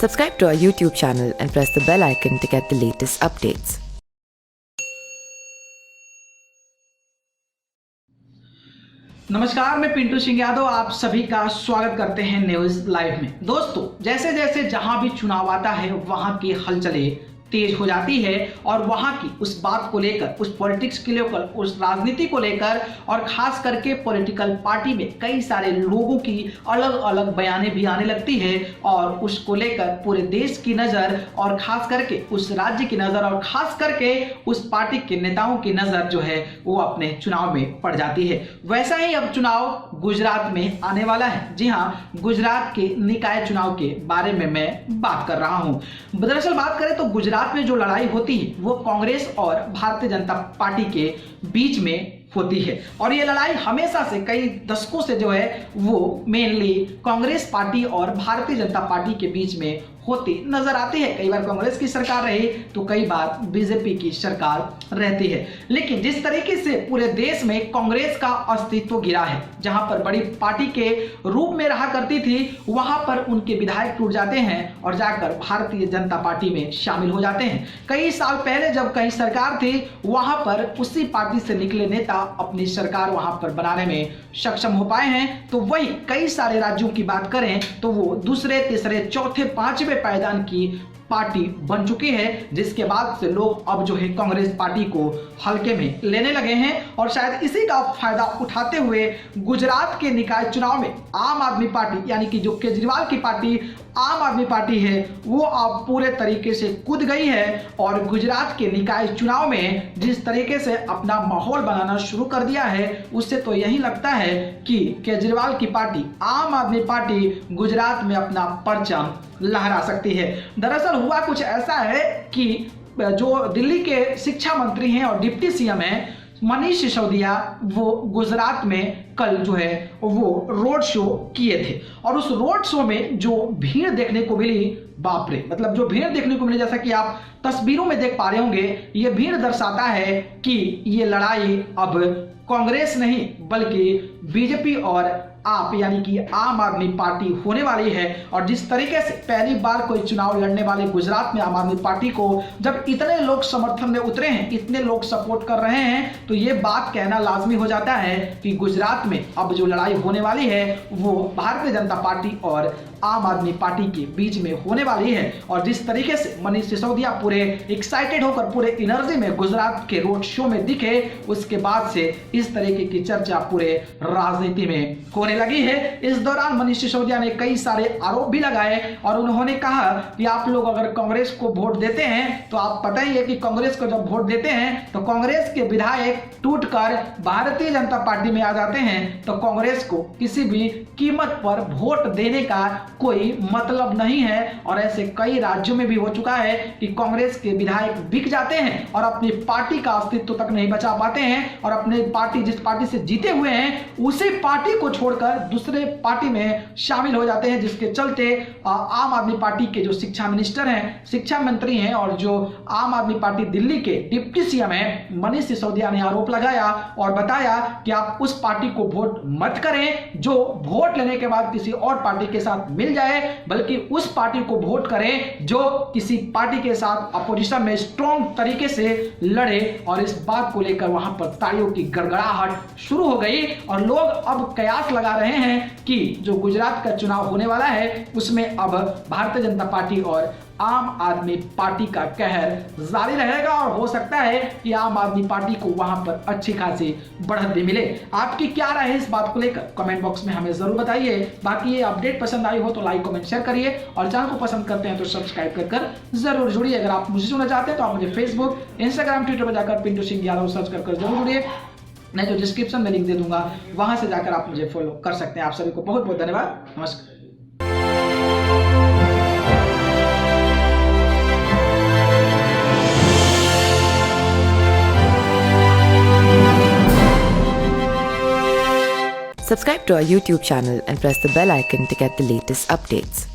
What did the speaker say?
Subscribe to our YouTube channel and press the bell icon to get the latest updates. नमस्कार, मैं पिंटू सिंह यादव आप सभी का स्वागत करते हैं न्यूज लाइव में। दोस्तों, जैसे जैसे जहां भी चुनाव आता है वहां की हलचलें तेज हो जाती है और वहां की उस बात को लेकर, उस पॉलिटिक्स के लेकर, उस राजनीति को लेकर और खास करके पॉलिटिकल पार्टी में कई सारे लोगों की अलग अलग बयानें भी आने लगती है और उसको लेकर पूरे देश की नजर और खास करके उस राज्य की नजर और खास करके उस पार्टी के नेताओं की नजर जो है वो अपने चुनाव में पड़ जाती है। वैसा ही अब चुनाव गुजरात में आने वाला है। जी हाँ, गुजरात के निकाय चुनाव के बारे में मैं बात कर रहा हूं। दरअसल बात करें तो गुजरात में जो लड़ाई होती है वो कांग्रेस और भारतीय जनता पार्टी के बीच में होती है और ये लड़ाई हमेशा से कई दशकों से जो है वो मेनली कांग्रेस पार्टी और भारतीय जनता पार्टी के बीच में होती नजर आती है। कई बार कांग्रेस की सरकार रही तो कई बार बीजेपी की सरकार रहती है, लेकिन जिस तरीके से पूरे देश में कांग्रेस का अस्तित्व गिरा है, जहां पर बड़ी पार्टी के रूप में रहा करती थी, वहां पर उनके विधायक टूट जाते हैं और जाकर भारतीय जनता पार्टी में शामिल हो जाते हैं। कई साल पहले जब कहीं सरकार थी वहां पर उसी पार्टी से निकले नेता अपनी सरकार वहां पर बनाने में सक्षम हो पाए हैं। तो वही कई सारे राज्यों की बात करें तो वो दूसरे, तीसरे, चौथे, पांचवें पायदान की पार्टी बन चुकी है, जिसके बाद से लोग अब जो है कांग्रेस पार्टी को हल्के में लेने लगे हैं और शायद इसी का फायदा उठाते हुए गुजरात के निकाय चुनाव में आम आदमी पार्टी यानी कि जो केजरीवाल की पार्टी आम आदमी पार्टी है वो अब पूरे तरीके से कूद गई है और गुजरात के निकाय चुनाव में जिस तरीके से अपना माहौल बनाना शुरू कर दिया है उससे तो यही लगता है कि केजरीवाल की पार्टी आम आदमी पार्टी गुजरात में अपना परचम लहरा सकती है। दरअसल हुआ कुछ ऐसा है कि जो दिल्ली के शिक्षा मंत्री हैं और डिप्टी सीएम हैं मनीष सिसोदिया, वो गुजरात में कल जो है वो रोड शो किए थे और उस रोड शो में जो भीड़ देखने को मिली, बाप रे, मतलब जो भीड़ देखने को मिली, जैसा कि आप तस्वीरों में देख पा रहे होंगे, ये भीड़ दर्शाता है कि ये लड़ाई अब कांग्रेस नहीं बल्कि बीजेपी और आप यानी कि आम आदमी पार्टी होने वाली है। और जिस तरीके से पहली बार कोई चुनाव लड़ने वाले गुजरात में आम आदमी पार्टी को जब इतने लोग समर्थन में उतरे हैं, इतने लोग सपोर्ट कर रहे हैं, तो ये बात कहना लाजमी हो जाता है कि गुजरात में अब जो लड़ाई होने वाली है वो भारतीय जनता पार्टी और आम आदमी पार्टी के बीच में होने वाली है। और जिस तरीके से मनीष सिसोदिया पूरे एक्साइटेड होकर पूरे एनर्जी में गुजरात के रोड शो में दिखे, उसके बाद से इस तरीके की चर्चा पूरे राजनीति में होने लगी है। इस दौरान मनीष सिसोदिया ने कई सारे आरोप भी लगाए और उन्होंने कहा कि आप लोग अगर कांग्रेस को वोट देते हैं तो आप पता ही है कि कांग्रेस को जब वोट देते हैं तो कांग्रेस के विधायक टूटकर भारतीय जनता पार्टी में आ जाते हैं, तो कांग्रेस को किसी भी कीमत पर वोट देने का कोई मतलब नहीं है। और ऐसे कई राज्यों में भी हो चुका है कि कांग्रेस के विधायक बिक जाते हैं और अपनी पार्टी का अस्तित्व तक नहीं बचा पाते हैं और अपने पार्टी जिस पार्टी से जीते हुए हैं उसी पार्टी को छोड़कर दूसरे पार्टी में शामिल हो जाते हैं, जिसके चलते आम आदमी पार्टी के जो शिक्षा मिनिस्टर हैं, शिक्षा मंत्री हैं और जो आम आदमी पार्टी दिल्ली के डिप्टी सीएम हैं मनीष सिसोदिया ने आरोप लगाया और बताया कि आप उस पार्टी को वोट मत करें जो वोट लेने के बाद किसी और पार्टी के साथ मिल जाए, बल्कि उस पार्टी को वोट करें जो किसी पार्टी के साथ अपोजिशन में स्ट्रॉन्ग तरीके से लड़े। और इस बात को लेकर वहां पर तालियों की गड़गड़ाहट शुरू हो गई और लोग अब कयास लगा रहे हैं कि जो गुजरात का चुनाव होने वाला है उसमें अब भारतीय जनता पार्टी और आम आदमी पार्टी का कहर जारी रहेगा और हो सकता है कि आम आदमी पार्टी को वहां पर अच्छी खासी बढ़त भी मिले। आपकी क्या राय है इस बात को लेकर कमेंट बॉक्स में हमें जरूर बताइए। बाकी ये अपडेट पसंद आई हो तो लाइक कमेंट शेयर करिए और चैनल को पसंद करते हैं तो सब्सक्राइब कर जरूर जुड़िए। अगर आप मुझे सुनना चाहते हैं तो आप मुझे फेसबुक, इंस्टाग्राम, ट्विटर पर जाकर पिंटू सिंह यादव सर्च कर जरूर जुड़िए। मैं जो डिस्क्रिप्शन में लिंक दे दूंगा वहां से जाकर आप मुझे फॉलो कर सकते हैं। आप सभी को बहुत बहुत धन्यवाद। नमस्कार। Subscribe to our YouTube channel and press the bell icon to get the latest updates.